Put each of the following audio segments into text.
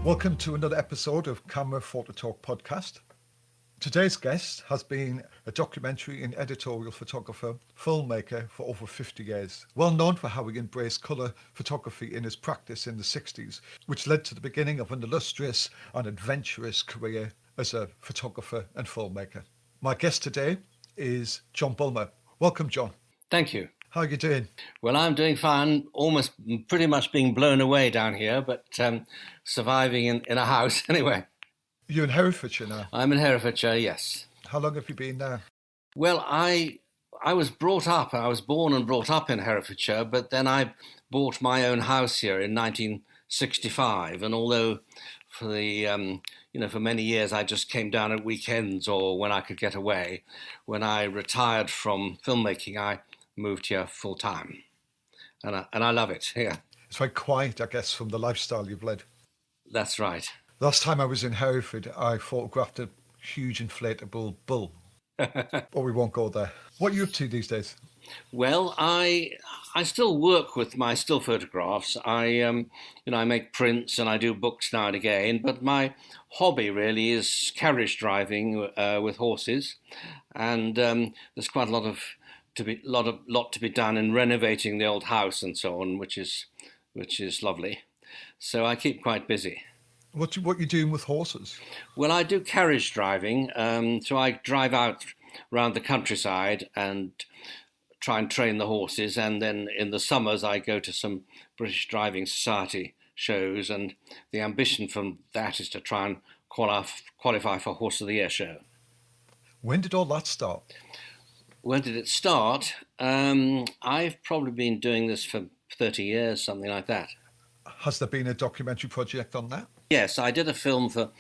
Welcome to another episode of Camera Photo Talk podcast. Today's guest has been a documentary and editorial photographer, filmmaker for over 50 years. Well known for how he embraced colour photography in his practice in the 60s, which led to the beginning of an illustrious and adventurous career as a photographer and filmmaker. My guest today is John Bulmer. Welcome, John. Thank you. How are you doing? Well, I'm doing fine, almost pretty much being blown away down here, but surviving in a house anyway. You're in Herefordshire now? I'm in Herefordshire, yes. How long have you been there? Well, I was born and brought up in Herefordshire, but then I bought my own house here in 1965, and although for for many years I just came down at weekends or when I could get away, when I retired from filmmaking, I moved here full time, and I love it here. It's very quiet, I guess, from the lifestyle you've led. That's right. Last time I was in Hereford, I photographed a huge inflatable bull. But we won't go there. What are you up to these days? Well, I still work with my still photographs. I make prints and I do books now and again. But my hobby really is carriage driving with horses, and there's quite a lot to be done in renovating the old house and so on, which is lovely. So I keep quite busy. What you doing with horses? Well, I do carriage driving. So I drive out around the countryside and try and train the horses. And then in the summers, I go to some British Driving Society shows. And the ambition from that is to try and qualify for Horse of the Year show. When did all that start? When did it start? I've probably been doing this for 30 years, something like that. Has there been a documentary project on that? Yes, I did a film for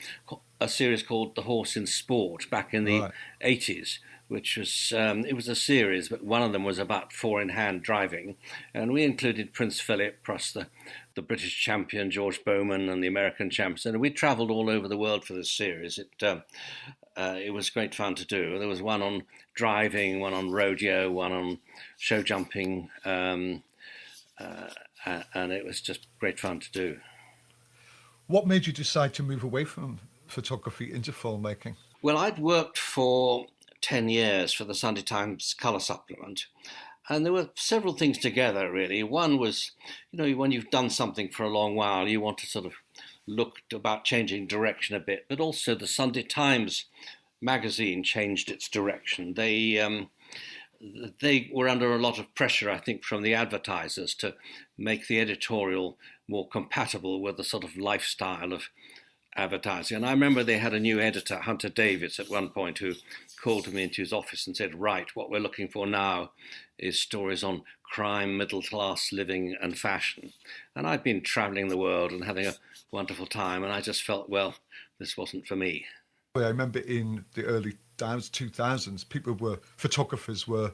a series called The Horse in Sport back in the 80s, which was, it was a series, but one of them was about four-in-hand driving. And we included Prince Philip, plus the British champion, George Bowman, and the American champions. And we travelled all over the world for this series. It was great fun to do. There was one on driving, one on rodeo, one on show jumping, and it was just great fun to do. What made you decide to move away from photography into filmmaking? Well, I'd worked for 10 years for the Sunday Times colour supplement, and there were several things together, really. One was, when you've done something for a long while, you want to sort of look about changing direction a bit, but also the Sunday Times magazine changed its direction. They were under a lot of pressure, I think, from the advertisers to make the editorial more compatible with the sort of lifestyle of advertising. And I remember they had a new editor, Hunter Davies, at one point, who called me into his office and said, right, what we're looking for now is stories on crime, middle-class living and fashion. And I'd been travelling the world and having a wonderful time, and I just felt, well, this wasn't for me. I remember in the early 2000s, photographers were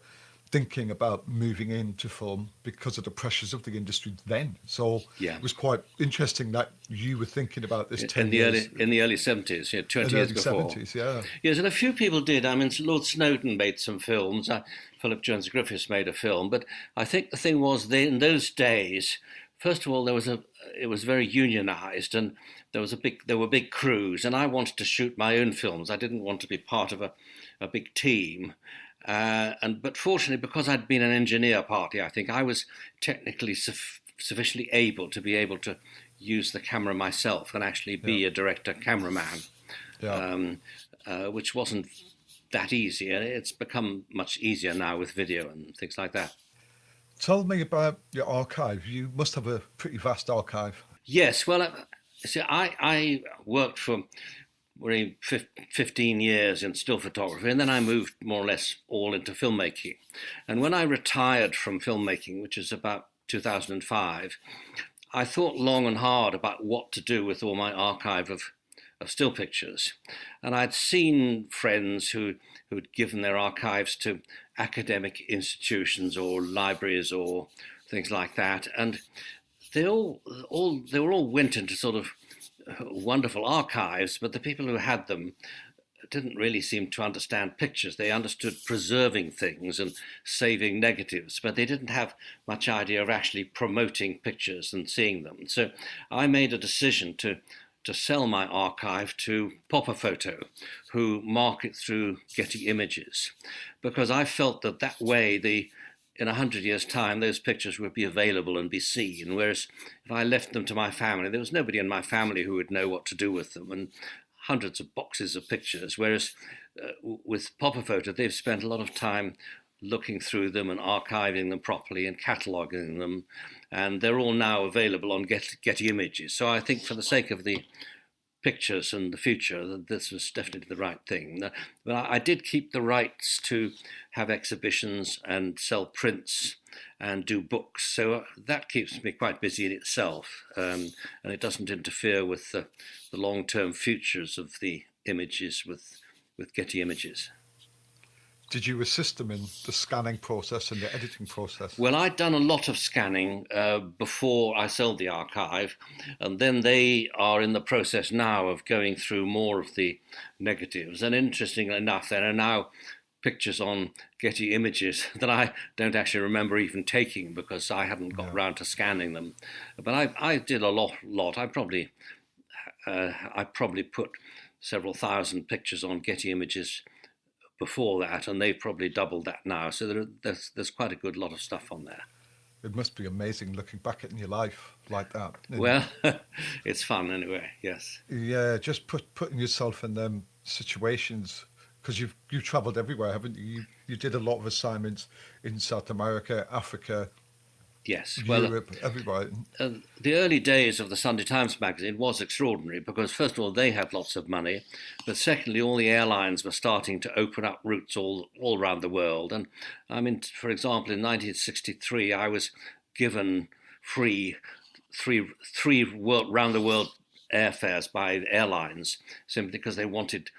thinking about moving into film because of the pressures of the industry then. So It was quite interesting that you were thinking about this in the early 70s, 20 years before. 70s, yeah. Yes, and a few people did. I mean, Lord Snowdon made some films. Philip Jones Griffiths made a film. But I think the thing was, in those days, first of all, it was very unionised, and there were big crews, and I wanted to shoot my own films. I didn't want to be part of a big team. But fortunately, because I'd been an engineer partly, I think I was technically sufficiently able to use the camera myself and actually be a director cameraman, which wasn't that easy. It's become much easier now with video and things like that. Tell me about your archive. You must have a pretty vast archive. Yes, well, I worked for 15 years in still photography, and then I moved more or less all into filmmaking. And when I retired from filmmaking, which is about 2005, I thought long and hard about what to do with all my archive of still pictures. And I'd seen friends who'd given their archives to academic institutions or libraries or things like that, and they all went into sort of wonderful archives, but the people who had them didn't really seem to understand pictures. They understood preserving things and saving negatives, but they didn't have much idea of actually promoting pictures and seeing them. So I made a decision to to sell my archive to Popper Photo, who market through Getty Images, because I felt that that way in 100 years' time, those pictures would be available and be seen. Whereas if I left them to my family, there was nobody in my family who would know what to do with them, and hundreds of boxes of pictures. Whereas with Popper Photo, they've spent a lot of time looking through them and archiving them properly and cataloguing them, and they're all now available on Getty Images. So I think for the sake of the pictures and the future, this was definitely the right thing. But I did keep the rights to have exhibitions and sell prints and do books, so that keeps me quite busy in itself, and it doesn't interfere with the long-term futures of the images with Getty Images. Did you assist them in the scanning process and the editing process? Well, I'd done a lot of scanning before I sold the archive, and then they are in the process now of going through more of the negatives. And interestingly enough, there are now pictures on Getty Images that I don't actually remember even taking because I hadn't got round to scanning them. But I did a lot. I probably put several thousand pictures on Getty Images before that, and they've probably doubled that now. So there's quite a good lot of stuff on there. It must be amazing looking back at your life like that. Well, it's fun anyway, yes. Yeah, just putting yourself in them situations, because you've travelled everywhere, haven't you? You did a lot of assignments in South America, Africa, yes, Europe, everywhere. The early days of the Sunday Times magazine was extraordinary because, first of all, they had lots of money, but secondly, all the airlines were starting to open up routes all around the world. And I mean, for example, in 1963, I was given free three round the world airfares by airlines simply because they wanted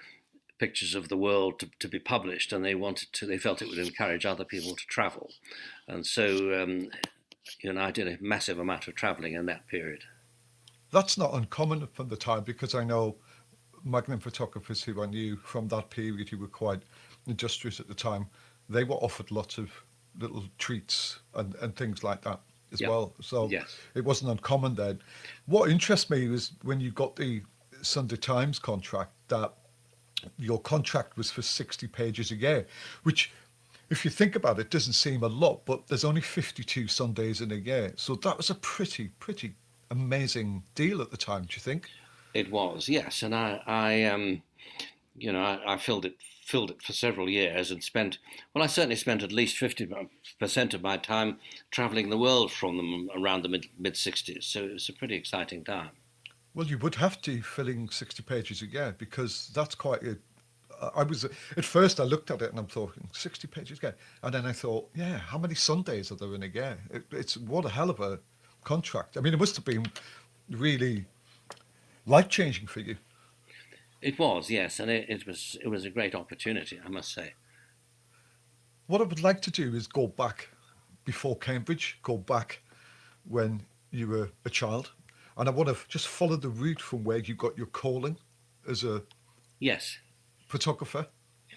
pictures of the world to be published, and they felt it would encourage other people to travel. And so I did a massive amount of travelling in that period. That's not uncommon from the time, because I know Magnum photographers who I knew from that period who were quite industrious at the time, they were offered lots of little treats and things like that as well. So yes. It wasn't uncommon then. What interests me was when you got the Sunday Times contract, that your contract was for 60 pages a year, which, if you think about it, doesn't seem a lot, but there's only 52 Sundays in a year. So that was a pretty amazing deal at the time, do you think? It was, yes. And I filled it for several years and I certainly spent at least 50% of my time travelling the world from them around the mid-60s. So it was a pretty exciting time. Well, you would have to filling 60 pages a year, because that's quite a... At first I looked at it and I'm talking 60 pages a year. And then I thought, yeah, how many Sundays are there in a year? It's what a hell of a contract. I mean, it must have been really life-changing for you. It was, yes, and it was a great opportunity, I must say. What I would like to do is go back before Cambridge, go back when you were a child, and I want to just follow the route from where you got your calling as a photographer,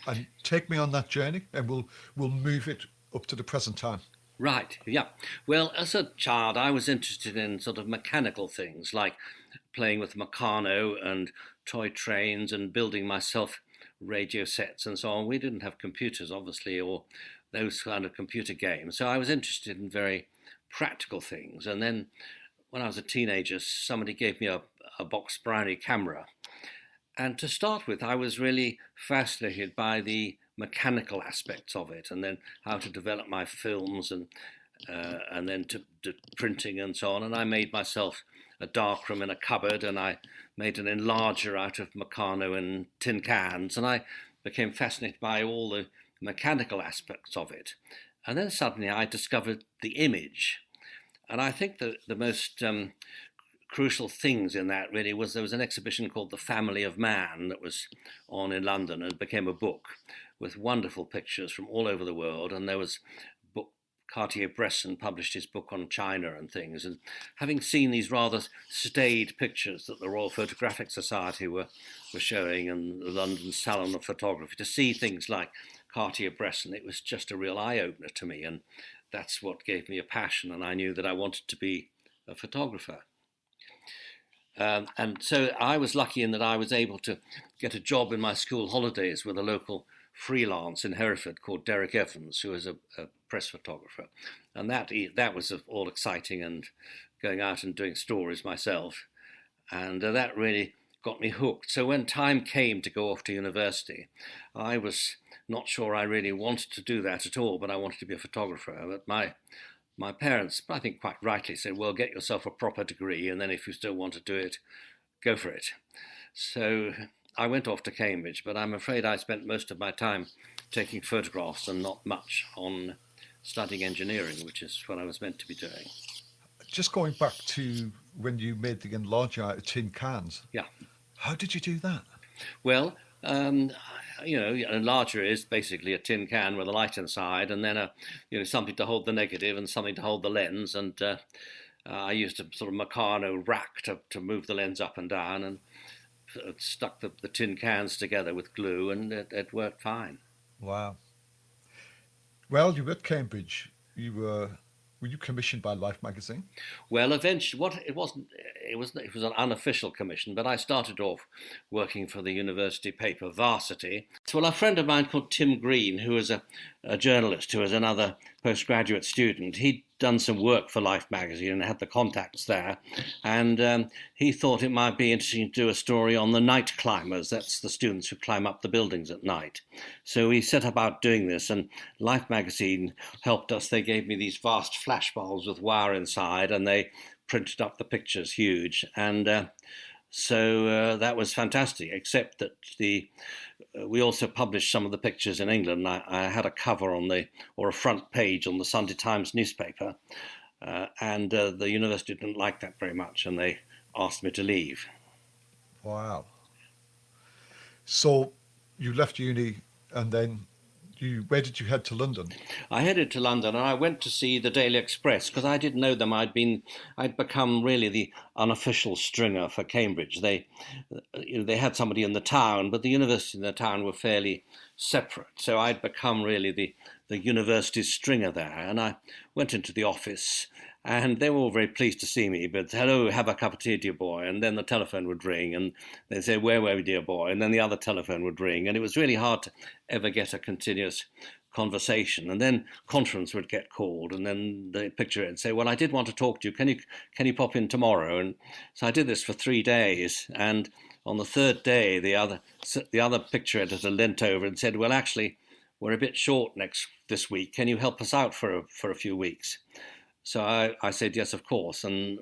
and take me on that journey, and we'll move it up to the present time. Right, yeah. Well, as a child, I was interested in sort of mechanical things, like playing with Meccano and toy trains and building myself radio sets and so on. We didn't have computers, obviously, or those kind of computer games. So I was interested in very practical things. And then when I was a teenager, somebody gave me a box Brownie camera. And to start with, I was really fascinated by the mechanical aspects of it, and then how to develop my films, and then to printing and so on. And I made myself a darkroom in a cupboard, and I made an enlarger out of Meccano and tin cans, and I became fascinated by all the mechanical aspects of it. And then suddenly I discovered the image. And I think that the most crucial things in that really was there was an exhibition called The Family of Man that was on in London, and it became a book with wonderful pictures from all over the world. And there was a book, Cartier-Bresson published his book on China and things. And having seen these rather staid pictures that the Royal Photographic Society were showing, and the London Salon of Photography, to see things like Cartier-Bresson, it was just a real eye-opener to me. And that's what gave me a passion, and I knew that I wanted to be a photographer. And so I was lucky in that I was able to get a job in my school holidays with a local freelance in Hereford called Derek Evans, who was a press photographer. And that was all exciting, and going out and doing stories myself. And that really got me hooked. So when time came to go off to university, I was not sure I really wanted to do that at all, but I wanted to be a photographer. But my parents, I think quite rightly, said, well, get yourself a proper degree, and then if you still want to do it, go for it. So I went off to Cambridge, but I'm afraid I spent most of my time taking photographs and not much on studying engineering, which is what I was meant to be doing. Just going back to when you made the enlarger out of tin cans. Yeah. How did you do that? Well, an enlarger is basically a tin can with a light inside, and then something to hold the negative and something to hold the lens. And I used a sort of Meccano rack to move the lens up and down, and stuck the tin cans together with glue, and it worked fine. Wow. Well, you were at Cambridge. Were you commissioned by Life magazine? Well, eventually, it was an unofficial commission, but I started off working for the university paper Varsity. Well, a friend of mine called Tim Green, who was a journalist, who was another postgraduate student, he'd done some work for Life magazine and had the contacts there, and he thought it might be interesting to do a story on the night climbers. That's the students who climb up the buildings at night. So we set about doing this, and Life magazine helped us. They gave me these vast flash bulbs with wire inside, and they printed up the pictures huge, and so that was fantastic, except that we also published some of the pictures in England. I had a cover or a front page on the Sunday Times newspaper, and the university didn't like that very much, and they asked me to leave. Wow. So you left uni, and then where did you head to London? I headed to London, and I went to see the Daily Express because I didn't know them. I'd become really the unofficial stringer for Cambridge. They had somebody in the town, but the university and the town were fairly separate. So I'd become really the university stringer there, and I went into the office. And they were all very pleased to see me, but hello, have a cup of tea, dear boy. And then the telephone would ring, and they'd say, where were we, dear boy? And then the other telephone would ring. And it was really hard to ever get a continuous conversation. And then conference would get called, and then the picture it and say, well, I did want to talk to you. Can you pop in tomorrow? And so I did this for 3 days. And on the third day, the other picture editor leant over and said, well, actually, we're a bit short this week. Can you help us out for a few weeks? So I said yes, of course, and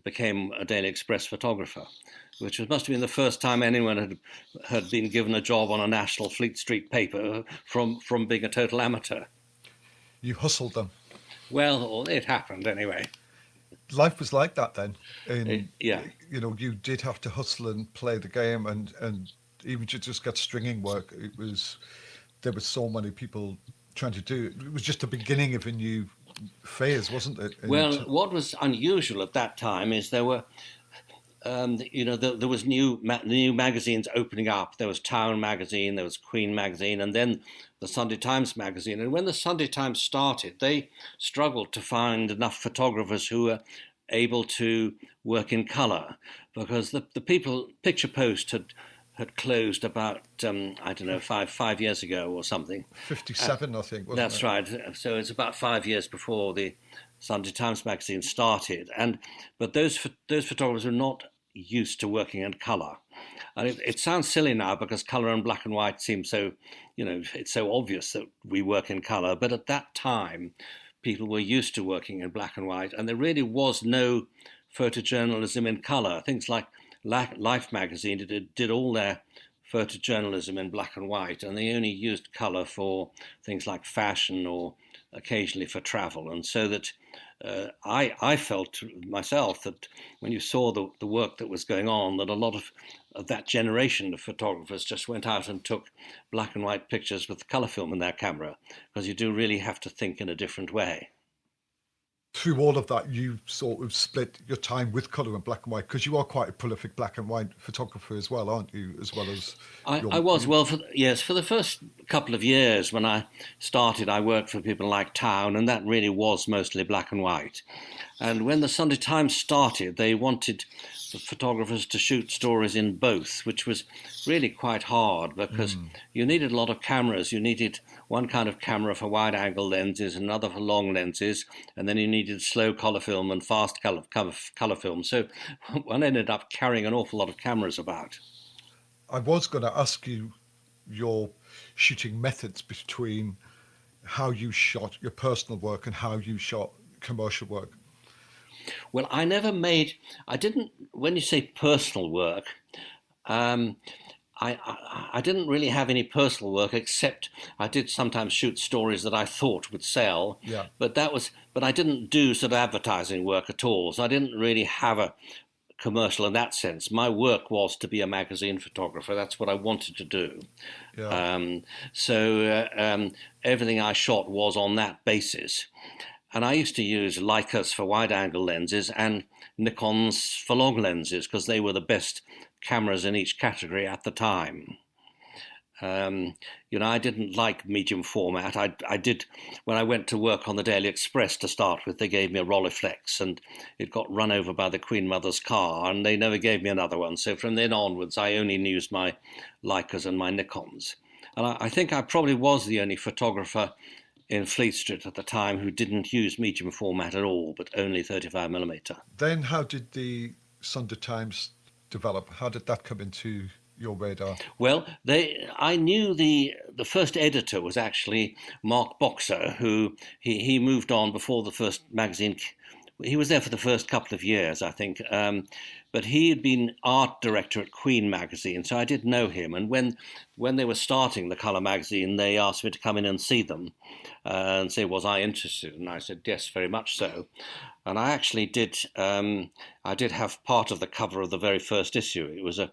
became a Daily Express photographer, which must have been the first time anyone had been given a job on a national Fleet Street paper from being a total amateur. You hustled them. Well, it happened anyway. Life was like that then. Yeah. You did have to hustle and play the game, and even to just get stringing work, there were so many people trying to do it. It was just the beginning of a new phase, wasn't it? Well, what was unusual at that time is there were, there was new magazines opening up. There was Town magazine, there was Queen magazine, and then the Sunday Times magazine. And when the Sunday Times started, they struggled to find enough photographers who were able to work in colour, because the Picture Post had closed about, 5 years ago or something. 57, I think, wasn't That's it? right. So it's about 5 years before the Sunday Times magazine started. But those photographers were not used to working in colour. And it sounds silly now because colour and black and white seem so, it's so obvious that we work in colour. But at that time, people were used to working in black and white, and there really was no photojournalism in colour. Things like Life magazine did all their photojournalism in black and white, and they only used colour for things like fashion or occasionally for travel. And so that I felt myself that when you saw the work that was going on, that a lot of that generation of photographers just went out and took black and white pictures with colour film in their camera, because you do really have to think in a different way. Through all of that, you sort of split your time with colour and black and white, because you are quite a prolific black and white photographer as well, aren't you? As well as I was. Well, for the first couple of years when I started, I worked for people like Town, and that really was mostly black and white. And when the Sunday Times started, they wanted the photographers to shoot stories in both, which was really quite hard because you needed a lot of cameras. You needed one kind of camera for wide-angle lenses, another for long lenses, and then you needed slow colour film and fast colour film. So one ended up carrying an awful lot of cameras about. I was going to ask you your shooting methods between how you shot your personal work and how you shot commercial work. Well, I didn't, when you say personal work, I didn't really have any personal work, except I did sometimes shoot stories that I thought would sell. Yeah. But I didn't do sort of advertising work at all. So I didn't really have a commercial in that sense. My work was to be a magazine photographer. That's what I wanted to do. Yeah. Everything I shot was on that basis. And I used to use Leicas for wide-angle lenses and Nikons for long lenses because they were the best cameras in each category at the time. I didn't like medium format. I did, when I went to work on the Daily Express to start with, they gave me a Rolleiflex and it got run over by the Queen Mother's car and they never gave me another one. So from then onwards, I only used my Leicas and my Nikons. And I think I probably was the only photographer in Fleet Street at the time who didn't use medium format at all, but only 35mm. Then how did the Sunday Times develop? How did that come into your radar? Well, I knew the first editor was actually Mark Boxer, who he moved on before the first magazine. He was there for the first couple of years, I think, but he had been art director at Queen magazine, so I did know him. And when they were starting the colour magazine, they asked me to come in and see them and say, was I interested? And I said, yes, very much so. And I actually did. I did have part of the cover of the very first issue. It was a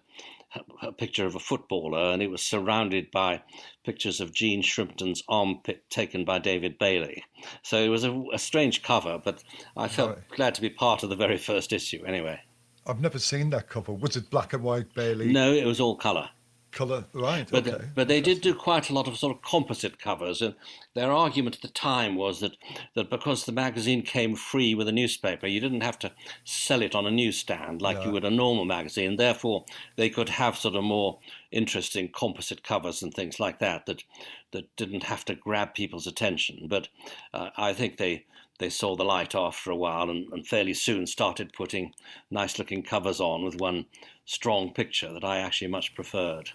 picture of a footballer, and it was surrounded by pictures of Gene Shrimpton's armpit taken by David Bailey. So it was a strange cover, but I felt glad to be part of the very first issue anyway. I've never seen that cover. Was it black and white Bailey? No, it was all colour. Colour, right, but, okay. But they did do quite a lot of sort of composite covers, and their argument at the time was that because the magazine came free with a newspaper, you didn't have to sell it on a newsstand like you would a normal magazine. Therefore, they could have sort of more interesting composite covers and things like that didn't have to grab people's attention. But I think they saw the light after a while and fairly soon started putting nice-looking covers on with one strong picture that I actually much preferred.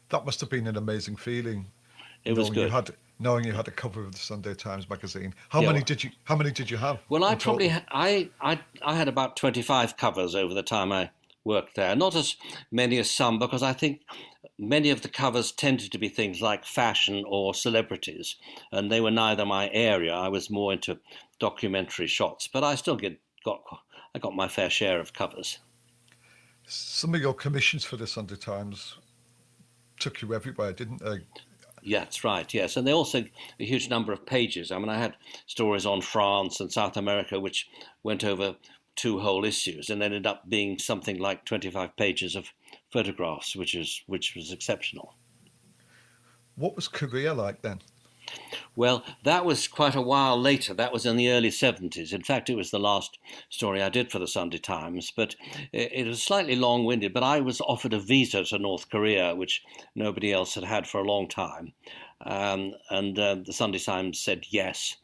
That must have been an amazing feeling. It was good. Knowing you had a cover of the Sunday Times magazine. How many did you have? Well, I had about 25 covers over the time I worked there. Not as many as some, because I think many of the covers tended to be things like fashion or celebrities, and they were neither my area. I was more into documentary shots, but I still got my fair share of covers. Some of your commissions for the Sunday Times took you everywhere, didn't they? Yeah, that's right, yes. And they also a huge number of pages. I mean, I had stories on France and South America, which went over 2 whole issues and ended up being something like 25 pages of photographs, which was exceptional. What was Korea like then? Well, that was quite a while later. That was in the early 70s. In fact, it was the last story I did for the Sunday Times, but it was slightly long-winded. But I was offered a visa to North Korea, which nobody else had had for a long time. And the Sunday Times said yes.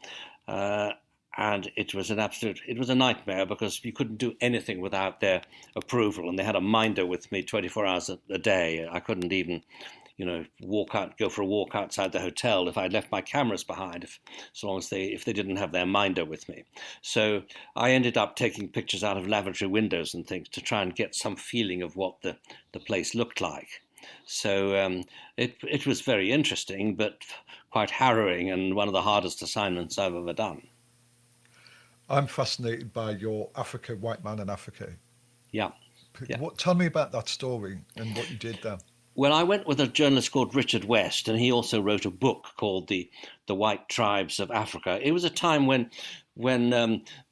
And it was a nightmare because you couldn't do anything without their approval. And they had a minder with me 24 hours a day. I couldn't even go for a walk outside the hotel if I'd left my cameras behind, if they didn't have their minder with me. So I ended up taking pictures out of lavatory windows and things to try and get some feeling of what the place looked like. So it was very interesting, but quite harrowing, and one of the hardest assignments I've ever done. I'm fascinated by your Africa, White Man in Africa. Yeah. Tell me about that story and what you did there. Well, I went with a journalist called Richard West, and he also wrote a book called The White Tribes of Africa. It was a time when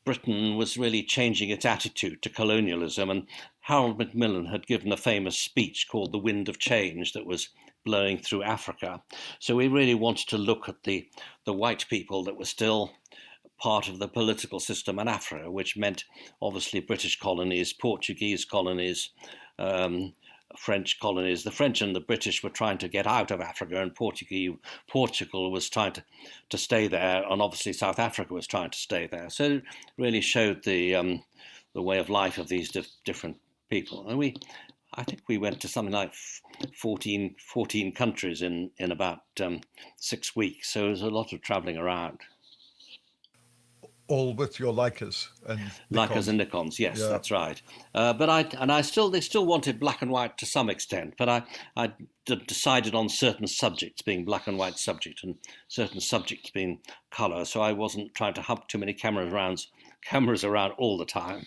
Britain was really changing its attitude to colonialism, and Harold Macmillan had given a famous speech called The Wind of Change that was blowing through Africa. So we really wanted to look at the white people that were still part of the political system in Africa, which meant obviously British colonies, Portuguese colonies, French colonies. The French and the British were trying to get out of Africa, and Portugal was trying to stay there, and obviously South Africa was trying to stay there. So it really showed the way of life of these different people. And I think we went to something like 14 countries in about 6 weeks. So it was a lot of travelling around. All with your Leicas and Nikons. Leicas and Nikons, yes, yeah. That's right. They still wanted black and white to some extent, but I decided on certain subjects being black and white subject and certain subjects being colour. So I wasn't trying to hub too many cameras around all the time.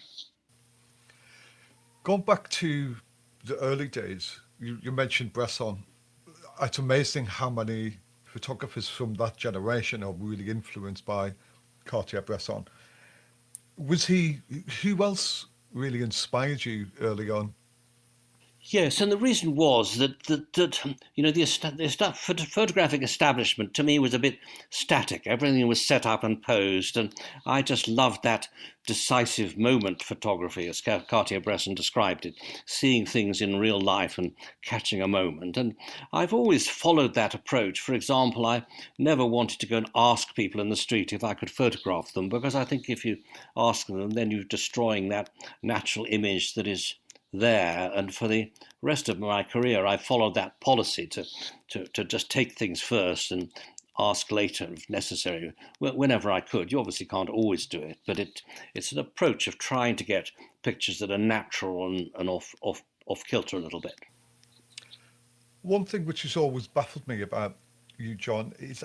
Going back to the early days, you mentioned Bresson. It's amazing how many photographers from that generation are really influenced by Cartier-Bresson. Who else really inspired you early on? Yes, and the reason was that the photographic establishment to me was a bit static. Everything was set up and posed, and I just loved that decisive moment photography, as Cartier-Bresson described it, seeing things in real life and catching a moment. And I've always followed that approach. For example, I never wanted to go and ask people in the street if I could photograph them, because I think if you ask them, then you're destroying that natural image that is there. And for the rest of my career, I followed that policy to just take things first and ask later if necessary, whenever I could. You obviously can't always do it, but it's an approach of trying to get pictures that are natural and off kilter a little bit. One thing which has always baffled me about you, John, is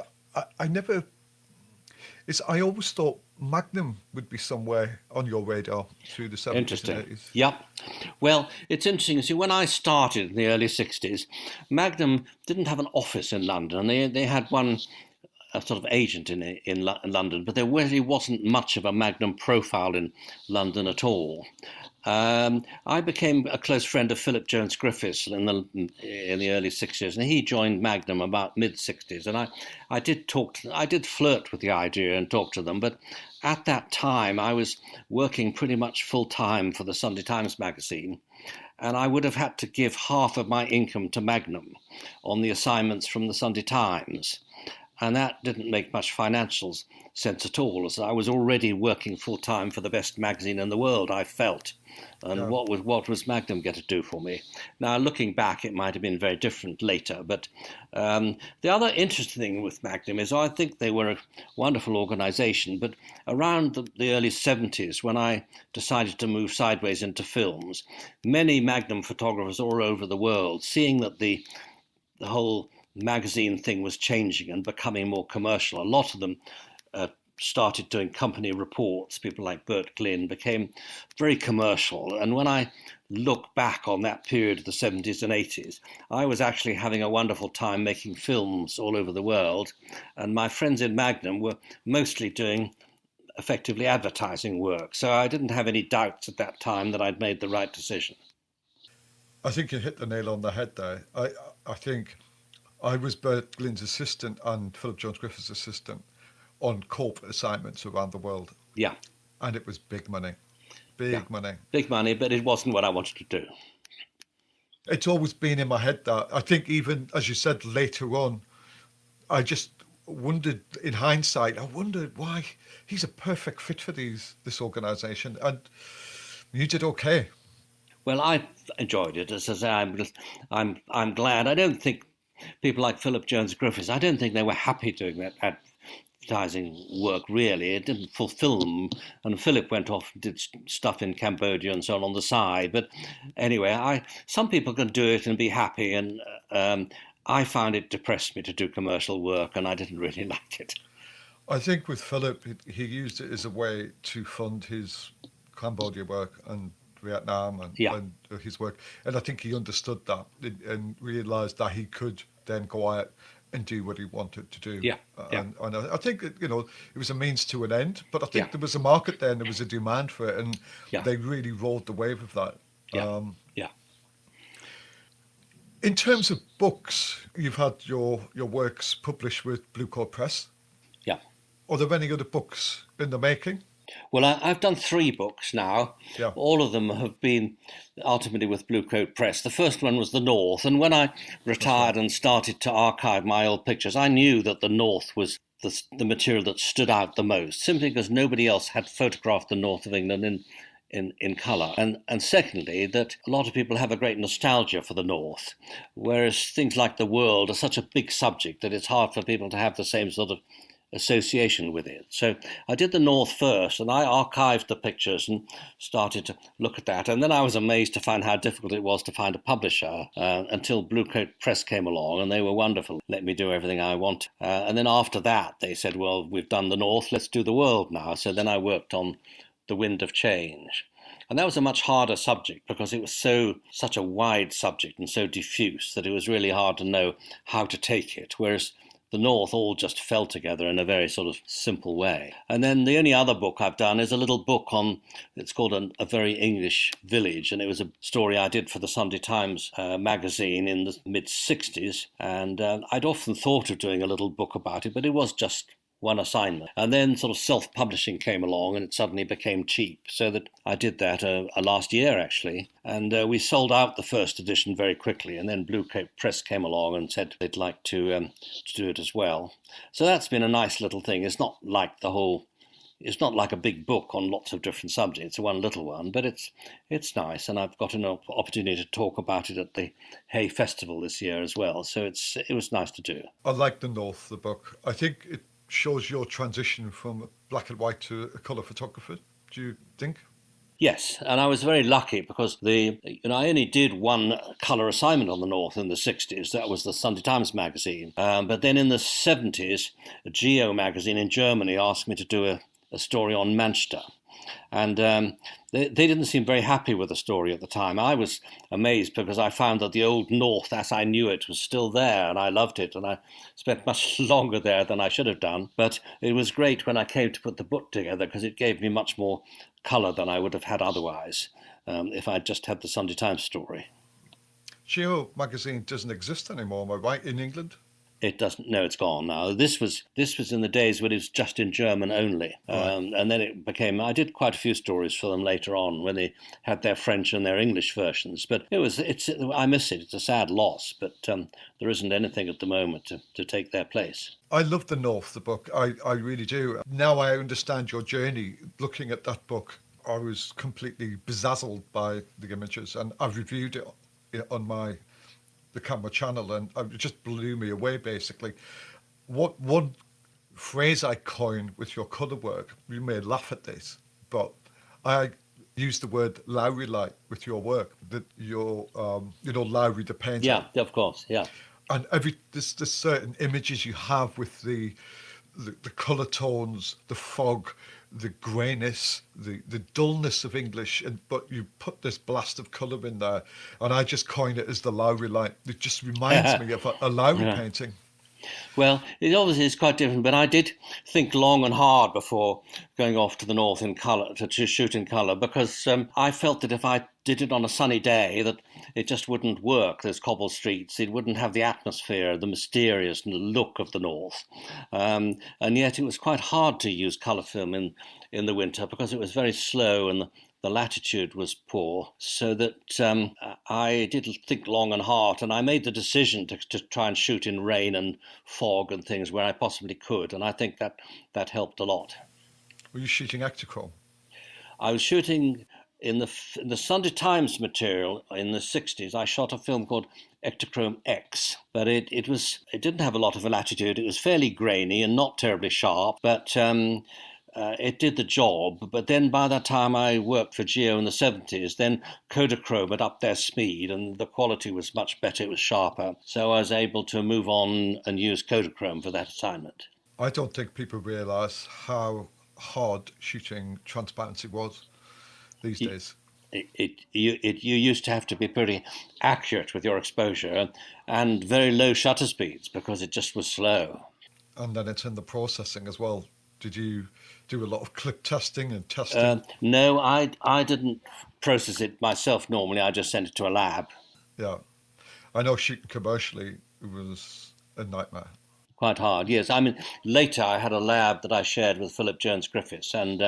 I always thought Magnum would be somewhere on your radar through the 70s Interesting. and 80s. Yep. Well, it's interesting. See, when I started in the early 60s, Magnum didn't have an office in London. They had one sort of agent in London, but there really wasn't much of a Magnum profile in London at all. I became a close friend of Philip Jones Griffiths in the early 60s, and he joined Magnum about mid-60s. And I did flirt with the idea and talk to them, but at that time I was working pretty much full-time for the Sunday Times magazine, and I would have had to give half of my income to Magnum on the assignments from the Sunday Times. And that didn't make much financial sense at all, as I was already working full-time for the best magazine in the world, I felt. And yeah. What was Magnum going to do for me? Now, looking back, it might have been very different later. But the other interesting thing with Magnum is I think they were a wonderful organization. But around the early 70s, when I decided to move sideways into films, many Magnum photographers all over the world, seeing that the whole magazine thing was changing and becoming more commercial. A lot of them started doing company reports. People like Bert Glynn became very commercial. And when I look back on that period of the 70s and 80s, I was actually having a wonderful time making films all over the world. And my friends in Magnum were mostly doing effectively advertising work. So I didn't have any doubts at that time that I'd made the right decision. I think you hit the nail on the head there. I think I was Bert Glynn's assistant and Philip Jones Griffith's assistant on corporate assignments around the world. Yeah. And it was big money. Big money. Big money, but it wasn't what I wanted to do. It's always been in my head that I think even, as you said, later on, I just wondered, in hindsight, why he's a perfect fit for this organisation. And you did okay. Well, I enjoyed it. As I say, I'm glad. I don't think people like Philip Jones Griffiths, I don't think they were happy doing that advertising work, really. It didn't fulfill them. And Philip went off and did stuff in Cambodia and so on the side. But anyway, some people can do it and be happy. And I found it depressed me to do commercial work, and I didn't really like it. I think with Philip, he used it as a way to fund his Cambodia work and Vietnam and his work. And I think he understood that and realised that he could then go out and do what he wanted to do. And I think, it was a means to an end, but I think there was a market there and there was a demand for it, and they really rode the wave of that. In terms of books, you've had your works published with Blue Coat Press. Yeah. Are there any other books in the making? Well, I've done 3 books now. Yeah. All of them have been ultimately with Blue Coat Press. The first one was The North, and when I That's right. retired and started to archive my old pictures, I knew that The North was the material that stood out the most, simply because nobody else had photographed the north of England in colour. And secondly, that a lot of people have a great nostalgia for the North, whereas things like the world are such a big subject that it's hard for people to have the same sort of association with it. So I did the North first, and I archived the pictures and started to look at that. And then I was amazed to find how difficult it was to find a publisher until Blue Coat Press came along, and they were wonderful. Let me do everything I want. And then after that, they said, well, we've done the North, let's do the world now. So then I worked on The Wind of Change. And that was a much harder subject because it was such a wide subject and so diffuse that it was really hard to know how to take it. Whereas the North all just fell together in a very sort of simple way. And then the only other book I've done is a little book it's called A Very English Village, and it was a story I did for the Sunday Times magazine in the mid-60s, and I'd often thought of doing a little book about it, but it was just one assignment. And then sort of self-publishing came along and it suddenly became cheap. So that I did that last year, actually. And we sold out the first edition very quickly. And then Blue Coat Press came along and said they'd like to do it as well. So that's been a nice little thing. It's not like a big book on lots of different subjects. It's one little one, but it's nice. And I've got an opportunity to talk about it at the Hay Festival this year as well. So it was nice to do. I like The North, the book. I think it shows your transition from black and white to a colour photographer, do you think? Yes, and I was very lucky because I only did one colour assignment on the North in the 60s. That was the Sunday Times magazine. But then in the 70s, a Geo magazine in Germany asked me to do a story on Manchester. And they didn't seem very happy with the story at the time. I was amazed because I found that the old North, as I knew it, was still there, and I loved it, and I spent much longer there than I should have done. But it was great when I came to put the book together because it gave me much more colour than I would have had otherwise if I'd just had the Sunday Times story. Geo magazine doesn't exist anymore, am I right, in England? It doesn't. No, it's gone now. This was in the days when it was just in German only, Right. and then it became. I did quite a few stories for them later on when they had their French and their English versions. But I miss it. It's a sad loss, but there isn't anything at the moment to take their place. I love The North, the book. I really do. Now I understand your journey. Looking at that book, I was completely bedazzled by the images, and I've reviewed it on the camera channel, and it just blew me away. Basically, what one phrase I coined with your colour work, you may laugh at this, but I used the word Lowry light with your work. That your Lowry the painter. Yeah, of course. Yeah. And there's certain images you have with the colour tones, the fog, the greyness, the dullness of English, but you put this blast of colour in there, and I just coin it as the Lowry light. It just reminds me of a Lowry Yeah. painting. Well, it obviously is quite different, but I did think long and hard before going off to the North in colour, to shoot in colour, because I felt that if I did it on a sunny day, that it just wouldn't work, those cobble streets. It wouldn't have the atmosphere, the mysterious look of the North. And yet it was quite hard to use colour film in the winter because it was very slow and the latitude was poor, so that I did think long and hard, and I made the decision to try and shoot in rain and fog and things where I possibly could, and I think that helped a lot. Were you shooting Ektachrome? I was shooting in the Sunday Times material in the 60s. I shot a film called Ektachrome X, but it didn't have a lot of latitude. It was fairly grainy and not terribly sharp, but it did the job. But then by that time I worked for Geo in the 70s, then Kodachrome had upped their speed and the quality was much better, it was sharper. So I was able to move on and use Kodachrome for that assignment. I don't think people realise how hard shooting transparency was these days. You used to have to be pretty accurate with your exposure and very low shutter speeds because it just was slow. And then it's in the processing as well. Did you do a lot of clip testing and testing? No, I didn't process it myself normally. I just sent it to a lab. Yeah. I know shooting commercially was a nightmare. Quite hard, yes. I mean, later I had a lab that I shared with Philip Jones Griffiths, and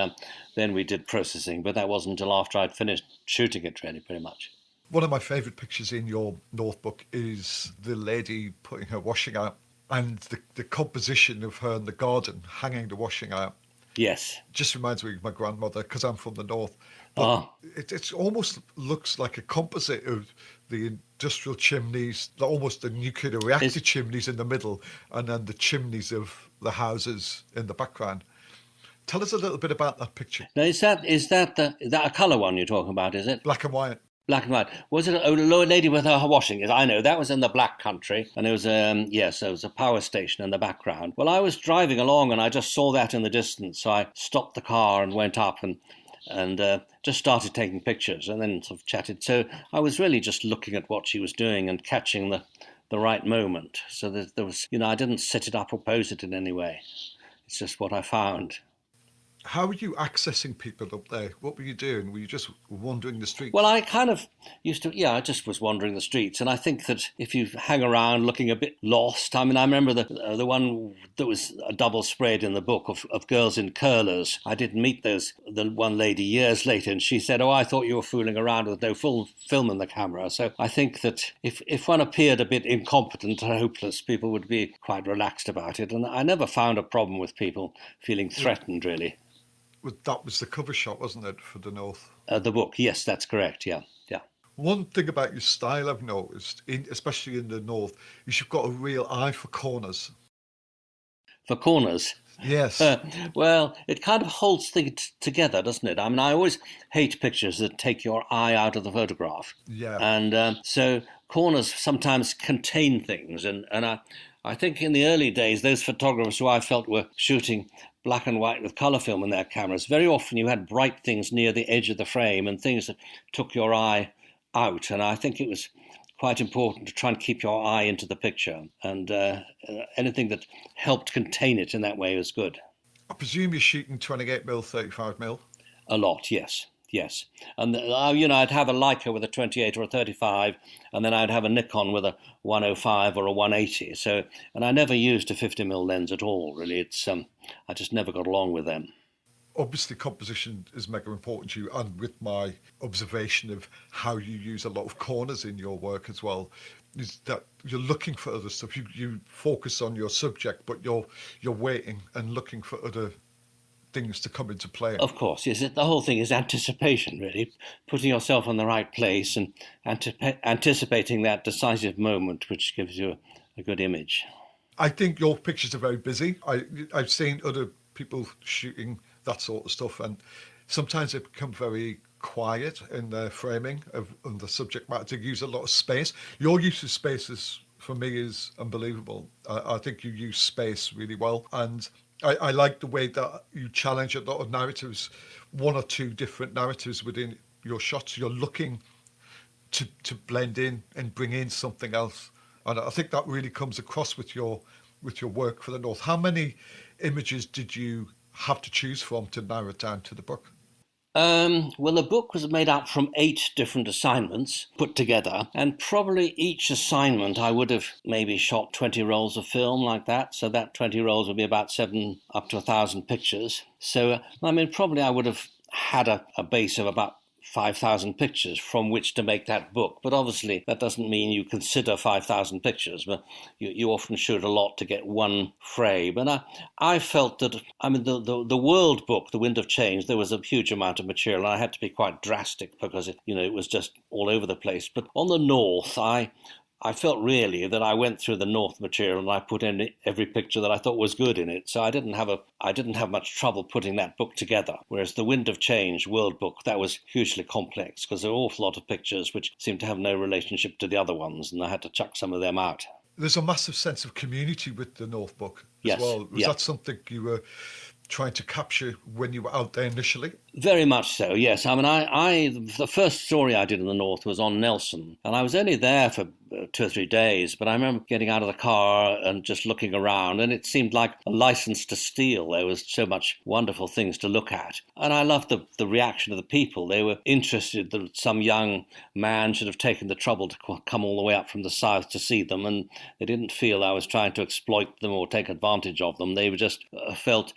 then we did processing, but that wasn't until after I'd finished shooting it, really, pretty much. One of my favourite pictures in your notebook is the lady putting her washing out and the composition of her in the garden hanging the washing out. Yes. Just reminds me of my grandmother because I'm from the north. But it almost looks like a composite of the industrial chimneys, almost the nuclear reactor chimneys in the middle, and then the chimneys of the houses in the background. Tell us a little bit about that picture. Now, is that a colour one you're talking about, is it? Black and white. Black and white. Was it a lady with her washing? I know, that was in the Black Country. And it was, yes, there was a power station in the background. Well, I was driving along and I just saw that in the distance. So I stopped the car and went up and just started taking pictures and then sort of chatted. So I was really just looking at what she was doing and catching the right moment. So there was, I didn't set it up or pose it in any way. It's just what I found. How were you accessing people up there? What were you doing? Were you just wandering the streets? Well, I kind of used to, I just was wandering the streets. And I think that if you hang around looking a bit lost, I mean, I remember the one that was a double spread in the book of girls in curlers. I did meet the one lady years later, and she said, I thought you were fooling around with no full film in the camera. So I think that if one appeared a bit incompetent or hopeless, people would be quite relaxed about it. And I never found a problem with people feeling threatened, really. That was the cover shot, wasn't it, for the North? The book, yes, that's correct, yeah. One thing about your style I've noticed, especially in the North, is you've got a real eye for corners. For corners? Yes. Well, it kind of holds things together, doesn't it? I mean, I always hate pictures that take your eye out of the photograph. Yeah. And so corners sometimes contain things. And I think in the early days, those photographers who I felt were shooting black and white with colour film in their cameras, very often you had bright things near the edge of the frame and things that took your eye out. And I think it was quite important to try and keep your eye into the picture. And anything that helped contain it in that way was good. I presume you're shooting 28mm, 35mm? A lot, yes. And, I'd have a Leica with a 28 or a 35, and then I'd have a Nikon with a 105 or a 180. So, and I never used a 50mm lens at all, really. It's I just never got along with them. Obviously, composition is mega important to you, and with my observation of how you use a lot of corners in your work as well, is that you're looking for other stuff. You focus on your subject, but you're waiting and looking for other things to come into play. Of course, yes. The whole thing is anticipation, really, putting yourself in the right place and anticipating that decisive moment, which gives you a good image. I think your pictures are very busy. I've seen other people shooting that sort of stuff, and sometimes they become very quiet in their framing of the subject matter, to use a lot of space. Your use of space for me is unbelievable. I think you use space really well, and I like the way that you challenge a lot of narratives, one or two different narratives within your shots. You're looking to blend in and bring in something else. And I think that really comes across with your work for the North. How many images did you have to choose from to narrow it down to the book? Well, the book was made up from 8 different assignments put together, and probably each assignment I would have maybe shot 20 rolls of film like that, so that 20 rolls would be about 7 up to 1,000 pictures. So, probably I would have had a base of about 5,000 pictures from which to make that book. But obviously that doesn't mean you consider 5,000 pictures, but you often shoot a lot to get one frame. And I felt that, the world book, The Wind of Change, there was a huge amount of material, and I had to be quite drastic because it was just all over the place. But on the North, I felt really that I went through the North material and I put in every picture that I thought was good in it. So I didn't have much trouble putting that book together. Whereas The Wind of Change World Book, that was hugely complex because there were an awful lot of pictures which seemed to have no relationship to the other ones, and I had to chuck some of them out. There's a massive sense of community with the North Book as yes, well. Was that something you were trying to capture when you were out there initially? Very much so, yes. I mean, the first story I did in the north was on Nelson, and I was only there for 2 or 3 days, but I remember getting out of the car and just looking around, and it seemed like a license to steal. There was so much wonderful things to look at, and I loved the reaction of the people. They were interested that some young man should have taken the trouble to come all the way up from the south to see them, and they didn't feel I was trying to exploit them or take advantage of them. They were just felt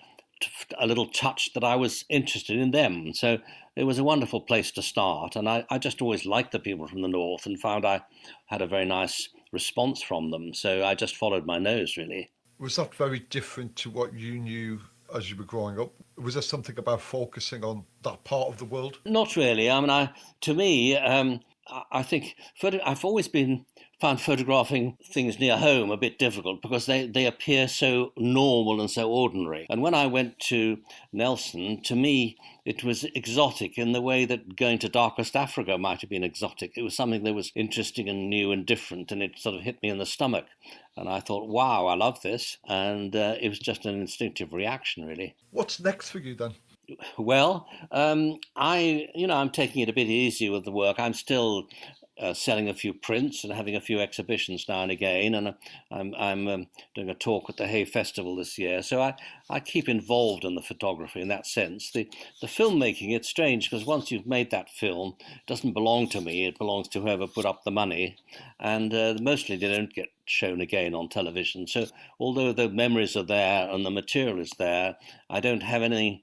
a little touch that I was interested in them. So it was a wonderful place to start. And I just always liked the people from the north and found I had a very nice response from them. So I just followed my nose, really. Was that very different to what you knew as you were growing up? Was there something about focusing on that part of the world? Not really. I mean, to me, I think I've always found photographing things near home a bit difficult because they appear so normal and so ordinary. And when I went to Nelson, to me, it was exotic in the way that going to darkest Africa might have been exotic. It was something that was interesting and new and different, and it sort of hit me in the stomach. And I thought, wow, I love this. And it was just an instinctive reaction, really. What's next for you then? Well, I'm taking it a bit easy with the work. I'm still selling a few prints and having a few exhibitions now and again, and I'm doing a talk at the Hay Festival this year. So I keep involved in the photography in that sense. The filmmaking, it's strange because once you've made that film, it doesn't belong to me. It belongs to whoever put up the money, and mostly they don't get shown again on television. So although the memories are there and the material is there, I don't have anything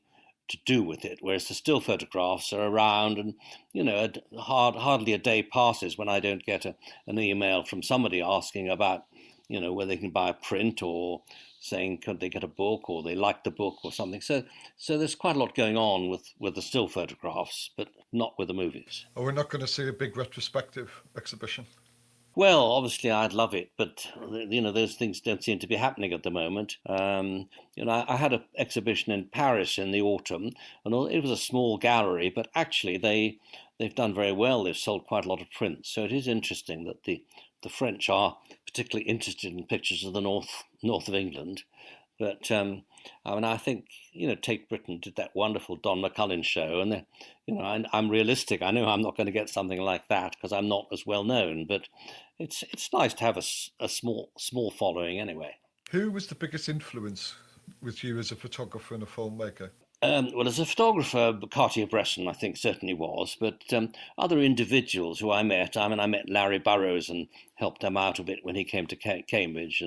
to do with it, whereas the still photographs are around, and hardly a day passes when I don't get an email from somebody asking about whether they can buy a print or saying could they get a book or they like the book or something. So there's quite a lot going on with the still photographs, but not with the movies. Oh, we're not going to see a big retrospective exhibition? Well, obviously, I'd love it, but those things don't seem to be happening at the moment. I had an exhibition in Paris in the autumn, and it was a small gallery, but actually they've done very well. They've sold quite a lot of prints, so it is interesting that the French are particularly interested in pictures of the north of England. But I think Tate Britain did that wonderful Don McCullin show, and I'm realistic. I know I'm not going to get something like that because I'm not as well known. But it's nice to have a small following anyway. Who was the biggest influence with you as a photographer and a filmmaker? Well, as a photographer, Cartier-Bresson, I think, certainly was, but other individuals who I met, I met Larry Burrows and helped him out a bit when he came to Cambridge,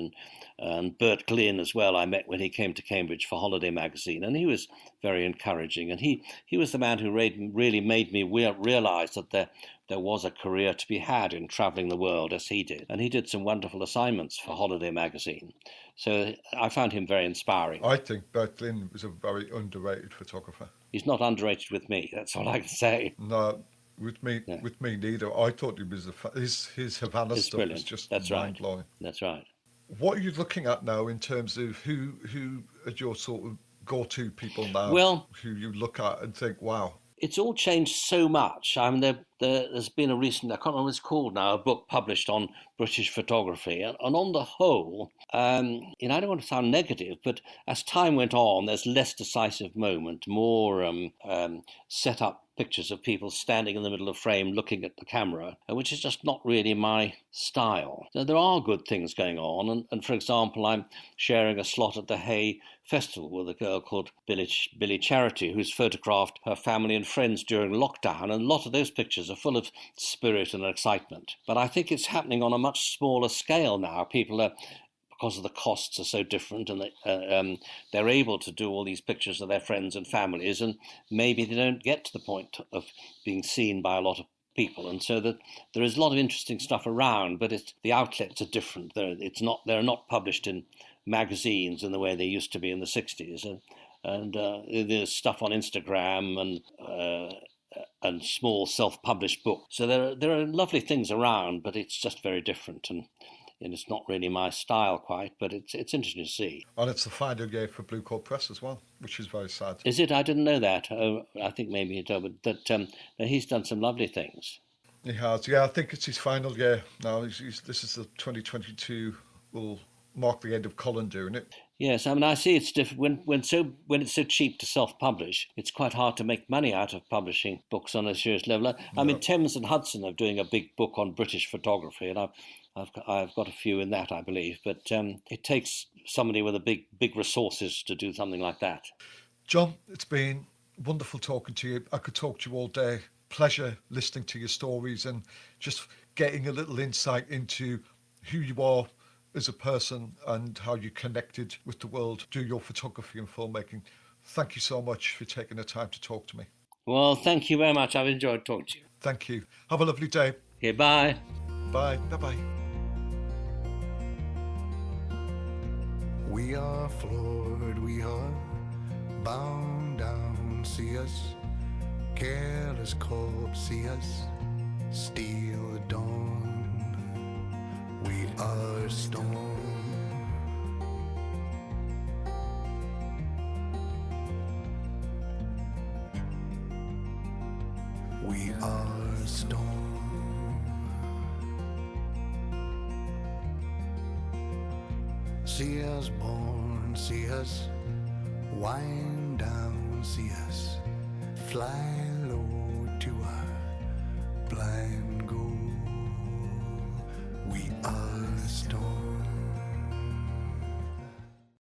and Bert Glynn as well, I met when he came to Cambridge for Holiday magazine, and he was very encouraging, and he was the man who really made me realise that there was a career to be had in travelling the world as he did, and he did some wonderful assignments for Holiday magazine. So I found him very inspiring. I think Bert Glynn was a very underrated photographer. He's not underrated with me, that's all I can say. No, with me neither. I thought he was his Havana stuff brilliant. Was just That's mind-blowing. Right. That's right. What are you looking at now in terms of who are your sort of go-to people now? Well, who you look at and think, wow. It's all changed so much. There's been a recent, I can't remember what it's called now, a book published on British photography. And on the whole, I don't want to sound negative, but as time went on, there's less decisive moment, more set up pictures of people standing in the middle of frame looking at the camera, which is just not really my style. So there are good things going on. And for example, I'm sharing a slot at the Hay Festival with a girl called Billy Charity, who's photographed her family and friends during lockdown. And a lot of those pictures are full of spirit and excitement. But I think it's happening on a much smaller scale now. People are, because of the costs are so different, and they're able to do all these pictures of their friends and families, and maybe they don't get to the point of being seen by a lot of people, and so that there is a lot of interesting stuff around, but the outlets are different. They're not published in magazines in the way they used to be in the 60s, and there's stuff on Instagram and small self-published books. So there are lovely things around, but it's just very different, and it's not really my style quite, but it's interesting to see. And it's the final year for Blue Coat Press as well, which is very sad. Is it? I didn't know that. Oh, I think maybe you told, but he's done some lovely things. He has, yeah. I think it's his final year now. This is the 2022 will mark the end of Colin doing it. Yes, I mean, I see it's different when it's so cheap to self-publish. It's quite hard to make money out of publishing books on a serious level. I mean, Yeah. Thames and Hudson are doing a big book on British photography, and I've got a few in that, I believe. But it takes somebody with a big resources to do something like that. John, it's been wonderful talking to you. I could talk to you all day. Pleasure listening to your stories and just getting a little insight into who you are as a person and how you connected with the world through your photography and filmmaking. Thank you so much for taking the time to talk to me. Well, thank you very much. I've enjoyed talking to you. Thank you. Have a lovely day. Okay, bye. Bye. Bye-bye. We are floored, we are bound down. See us, careless corpse, see us, steal the dawn. We are storm. We are storm. See us born, see us wind down, see us fly low to our blind goal. We are storm.